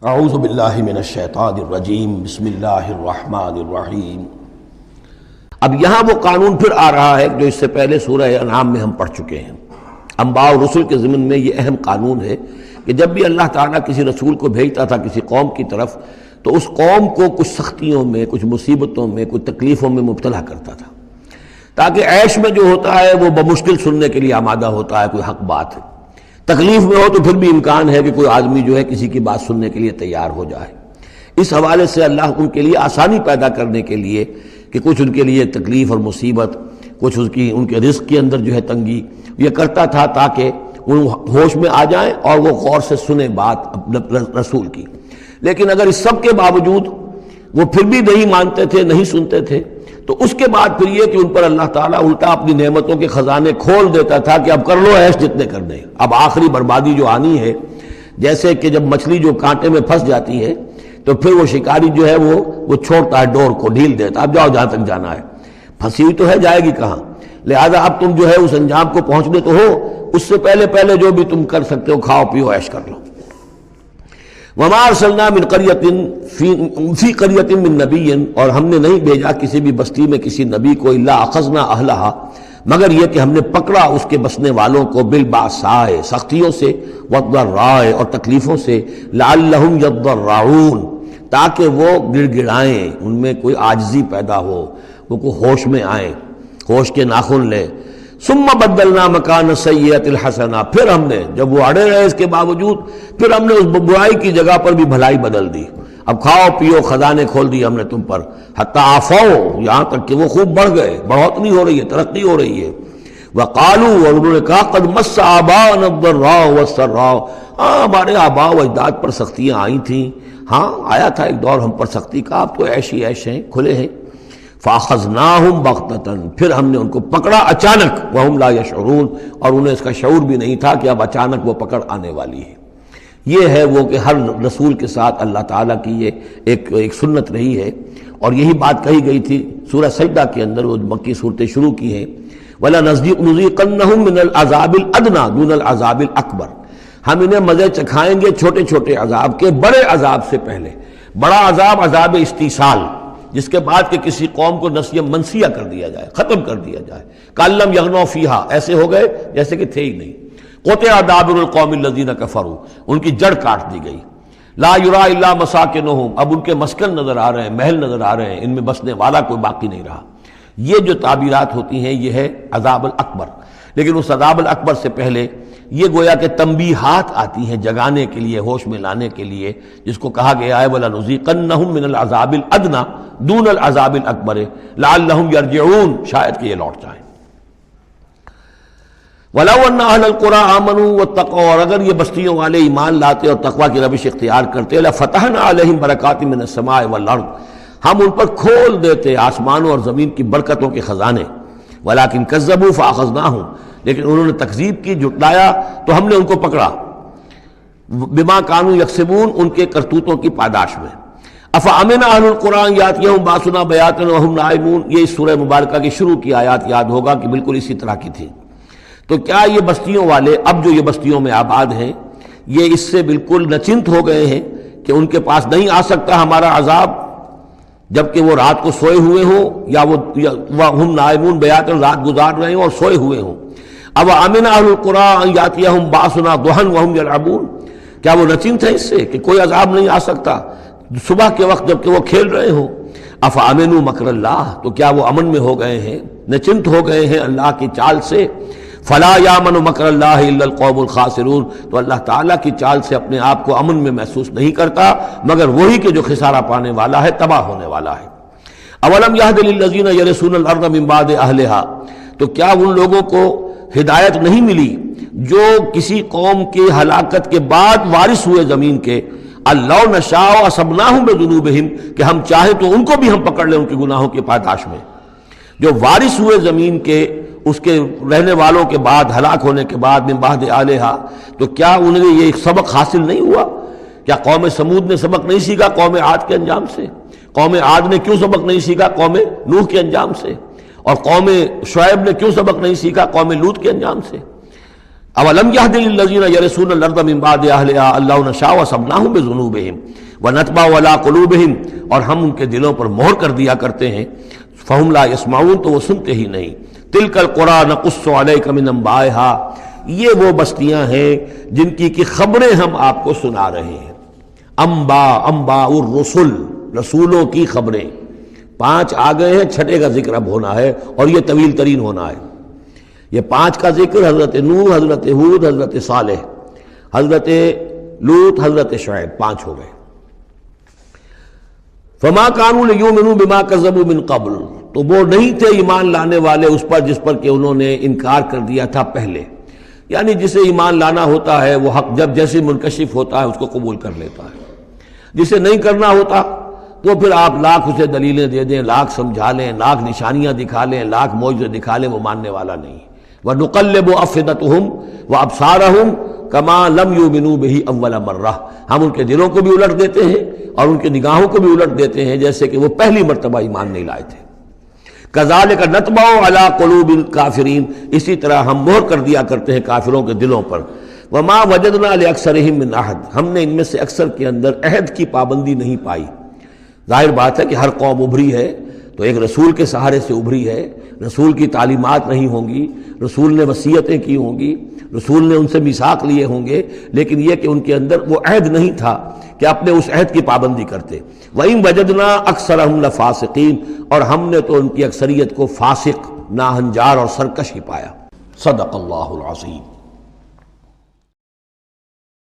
اعوذ باللہ من الشیطان الرجیم بسم اللہ الرحمن الرحیم۔ اب یہاں وہ قانون پھر آ رہا ہے جو اس سے پہلے سورہ انعام میں ہم پڑھ چکے ہیں۔ انبیاء اور رسل کے ضمن میں یہ اہم قانون ہے کہ جب بھی اللہ تعالیٰ کسی رسول کو بھیجتا تھا کسی قوم کی طرف تو اس قوم کو کچھ سختیوں میں، کچھ مصیبتوں میں، کچھ تکلیفوں میں مبتلا کرتا تھا، تاکہ عیش میں جو ہوتا ہے وہ بمشکل سننے کے لیے آمادہ ہوتا ہے، کوئی حق بات ہے۔ تکلیف میں ہو تو پھر بھی امکان ہے کہ کوئی آدمی جو ہے کسی کی بات سننے کے لیے تیار ہو جائے۔ اس حوالے سے اللہ ان کے لیے آسانی پیدا کرنے کے لیے کہ کچھ ان کے لیے تکلیف اور مصیبت، کچھ ان کے رزق کے اندر جو ہے تنگی، یہ کرتا تھا تاکہ وہ ہوش میں آ جائیں اور وہ غور سے سنیں بات رسول کی۔ لیکن اگر اس سب کے باوجود وہ پھر بھی نہیں مانتے تھے، نہیں سنتے تھے، تو اس کے بعد پھر یہ کہ ان پر اللہ تعالیٰ الٹا اپنی نعمتوں کے خزانے کھول دیتا تھا کہ اب کر لو عیش جتنے کرنے، اب آخری بربادی جو آنی ہے۔ جیسے کہ جب مچھلی جو کانٹے میں پھنس جاتی ہے تو پھر وہ شکاری جو ہے وہ چھوڑتا ہے ڈور کو، ڈھیل دیتا، اب جاؤ جہاں تک جانا ہے، پھنسی ہوئی تو ہے، جائے گی کہاں، لہذا اب تم جو ہے اس انجام کو پہنچنے تو ہو، اس سے پہلے جو بھی تم کر سکتے ہو کھاؤ پیو عیش کر لو۔ وما ارسلنا من قریۃ فی قریۃ من نبی، اور ہم نے نہیں بھیجا کسی بھی بستی میں کسی نبی کو الا اخذنا اہلہا، مگر یہ کہ ہم نے پکڑا اس کے بسنے والوں کو بالباساء، سختیوں سے، والضراء، اور تکلیفوں سے، لعلہم یضرعون، تاکہ وہ گڑ گڑائیں، ان میں کوئی عاجزی پیدا ہو، وہ کو ہوش میں آئیں، ہوش کے ناخن لیں۔ ثم بدلنا مکان السیئۃ الحسنہ، پھر ہم نے جب وہ اڑے رہے اس کے باوجود، پھر ہم نے اس برائی کی جگہ پر بھی بھلائی بدل دی۔ اب کھاؤ پیو، خزانے کھول دیے ہم نے تم پر، حتی عفوا، یہاں تک کہ وہ خوب بڑھ گئے، بڑھوتری ہو رہی ہے، ترقی ہو رہی ہے۔ وقالوا، اور انہوں نے کہا قد مس آباءنا الضراء والسراء، ہاں ہمارے آباء و اجداد پر سختیاں آئی تھیں، ہاں آیا تھا ایک دور ہم پر سختی کا، اب تو عیش ہی عیش ہیں، کھلے ہیں۔ فاخذناہم بغتۃ، پھر ہم نے ان کو پکڑا اچانک، وہم لا یشعرون، اور انہیں اس کا شعور بھی نہیں تھا کہ اب اچانک وہ پکڑ آنے والی ہے۔ یہ ہے وہ کہ ہر رسول کے ساتھ اللہ تعالیٰ کی یہ ایک سنت رہی ہے، اور یہی بات کہی گئی تھی سورہ سجدہ کے اندر، وہ مکی صورتیں شروع کی ہیں، وَلَنُذِيقَنَّهُم مِّنَ الْعَذَابِ الْأَدْنَىٰ دُونَ الْعَذَابِ الْأَكْبَرِ، ہم انہیں مزے چکھائیں گے چھوٹے چھوٹے عذاب کے، بڑے عذاب سے پہلے۔ بڑا عذاب عذاب استیصال، جس کے بعد کہ کسی قوم کو نسیہ منسیہ کر دیا جائے، ختم کر دیا جائے، کَأَن لَّمْ يَغْنَوْا فِيهَا، ایسے ہو گئے جیسے کہ تھے ہی نہیں۔ قُطِعَ دَابِرُ الْقَوْمِ الَّذِينَ كَفَرُوا، ان کی جڑ کاٹ دی گئی۔ لَا يُرَىٰ إِلَّا مَسَاكِنُهُمْ، اب ان کے مسکن نظر آ رہے ہیں، محل نظر آ رہے ہیں، ان میں بسنے والا کوئی باقی نہیں رہا۔ یہ جو تعبیرات ہوتی ہیں یہ ہے عذاب الاکبر، لیکن اس عذاب الاکبر سے پہلے یہ گویا کہ تنبیہات آتی ہیں جگانے کے لیے، ہوش میں لانے کے لیے، جس کو کہا گیا ہے وَلَنُذِيقَنَّهُم مِّنَ الْعَذَابِ الْأَدْنَىٰ دُونَ الْعَذَابِ الْأَكْبَرِ لَعَلَّهُمْ يَرْجِعُونَ، شاید کہ یہ لوٹ جائیں۔ وَلَوْ أَنَّ أَهْلَ الْقُرَىٰ آمَنُوا وَاتَّقَوْا، اور اگر یہ بستیوں والے ایمان لاتے اور تقویٰ کی روش اختیار کرتے، لَفَتَحْنَا عَلَيْهِمْ بَرَكَاتٍ مِّنَ السَّمَاءِ وَالْأَرْضِ، ہم ان پر کھول دیتے آسمانوں اور زمین کی برکتوں کے خزانے۔ وَلَٰكِن كَذَّبُوا فَأَخَذْنَاهُمْ، لیکن انہوں نے تکذیب کی، جھٹلایا، تو ہم نے ان کو پکڑا۔ بِمَا كَانُوا يَكْسِبُونَ، ان کے کرتوتوں کی پاداش میں۔ أَفَأَمِنَ أَهْلُ الْقُرْآنِ يَأْتِيَهُمْ بَأْسُنَا بَيَاتًا وَهُمْ نَائِمُونَ، یہ اس سورہ مبارکہ کی شروع کی آیات یاد ہوگا کہ بالکل اسی طرح کی تھی۔ تو کیا یہ بستیوں والے اب جو یہ بستیوں میں آباد ہیں یہ اس سے بالکل نچنت ہو گئے ہیں کہ ان کے پاس نہیں آ سکتا ہمارا عذاب، جبکہ وہ رات کو سوئے ہوئے ہوں، یا وہ ہم نائمون بیاتن، رات گزار رہے ہوں اور سوئے ہوئے ہوں۔ اب امن اہل القریٰ ان یاتیہم باسنا ضحی وہم یلعبون، کیا وہ نچنت ہے اس سے کہ کوئی عذاب نہیں آ سکتا صبح کے وقت جبکہ وہ کھیل رہے ہوں؟ افامنوا مکر اللہ، تو کیا وہ امن میں ہو گئے ہیں، نچنت ہو گئے ہیں اللہ کی چال سے؟ فلا یامن مکر اللہ الا القوم الخاسرون، تو اللہ تعالیٰ کی چال سے اپنے آپ کو امن میں محسوس نہیں کرتا مگر وہی کہ جو خسارہ پانے والا ہے، تباہ ہونے والا ہے۔ اولم یہد للذین یرثون الارض من بعد اہلہا، تو کیا ان لوگوں کو ہدایت نہیں ملی جو کسی قوم کی ہلاکت کے بعد وارث ہوئے زمین کے، اللہ نشاء اصبناہم بذنوبہم، کہ ہم چاہیں تو ان کو بھی ہم پکڑ لیں ان کے گناہوں کی پاداش میں۔ جو وارث ہوئے زمین کے، اس کے رہنے والوں کے بعد، ہلاک ہونے کے بعد، من بعد اہلہا، تو کیا انہیں یہ سبق حاصل نہیں ہوا؟ کیا قوم سمود نے سبق نہیں سیکھا قوم عاد کے انجام سے؟ قوم عاد نے کیوں سبق نہیں سیکھا قوم نوح کے انجام سے؟ اور قوم شعیب نے کیوں سبق نہیں سیکھا قوم لوط کے انجام سے؟ اولم یہد للذین یرثون الارض من بعد اہلہا ان لو نشاء اصبناہم بذنوبہم ونطبع علی قلوبہم، اور ہم ان کے دلوں پر مہر کر دیا کرتے ہیں، فہم لا یسمعون، تو وہ سنتے ہی نہیں۔ تلک القری نقص علیک من انبائہا، یہ وہ بستیاں ہیں جن کی خبریں ہم آپ کو سنا رہے ہیں۔ انباء الرسل، رسولوں کی خبریں، 5 آ گئے ہیں، چھٹے کا ذکر اب ہونا ہے اور یہ طویل ترین ہونا ہے۔ یہ 5 کا ذکر حضرت نوح، حضرت ہود، حضرت صالح، حضرت لوط، حضرت شعیب، 5 ہو گئے۔ فما كانوا ليؤمنوا بما كذبوا من قبل، تو وہ نہیں تھے ایمان لانے والے اس پر جس پر کہ انہوں نے انکار کر دیا تھا پہلے، یعنی جسے ایمان لانا ہوتا ہے وہ حق جب جیسے منکشف ہوتا ہے اس کو قبول کر لیتا ہے، جسے نہیں کرنا ہوتا تو پھر آپ لاکھ اسے دلیلیں دے دیں، لاکھ سمجھا لیں، لاکھ نشانیاں دکھا لیں، لاکھ معجزے دکھا لیں، وہ ماننے والا نہیں۔ وَنُقَلِّبُ أَفْئِدَتَهُمْ وَأَبْصَارَهُمْ كَمَا لَمْ يُؤْمِنُوا بِهِ أَوَّلَ مَرَّةٍ، ہم ان کے دلوں کو بھی الٹ دیتے ہیں اور ان کی نگاہوں کو بھی الٹ دیتے ہیں جیسے کہ وہ پہلی مرتبہ ایمان نہیں لائے تھے۔ كَذَلِكَ نَطْبَعُ عَلَىٰ قُلُوبِ الْكَافِرِينَ، اسی طرح ہم مہر کر دیا کرتے ہیں کافروں کے دلوں پر۔ وَمَا وَجَدْنَا لِأَكْثَرِهِم مِّنْ أَحَدٍ، ہم نے ان میں سے اکثر کے اندر عہد کی پابندی نہیں پائی۔ ظاہر بات ہے کہ ہر قوم ابھری ہے تو ایک رسول کے سہارے سے ابھری ہے، رسول کی تعلیمات نہیں ہوں گی، رسول نے وصیتیں کی ہوں گی، رسول نے ان سے میثاق لیے ہوں گے، لیکن یہ کہ ان کے اندر وہ عہد نہیں تھا کہ اپنے اس عہد کی پابندی کرتے۔ وَإِن وَجَدْنَا أَكْثَرَهُمْ لَفَاسِقِينَ، اور ہم نے تو ان کی اکثریت کو فاسق، ناہنجار اور سرکش ہی پایا۔ صدق اللہ العظیم۔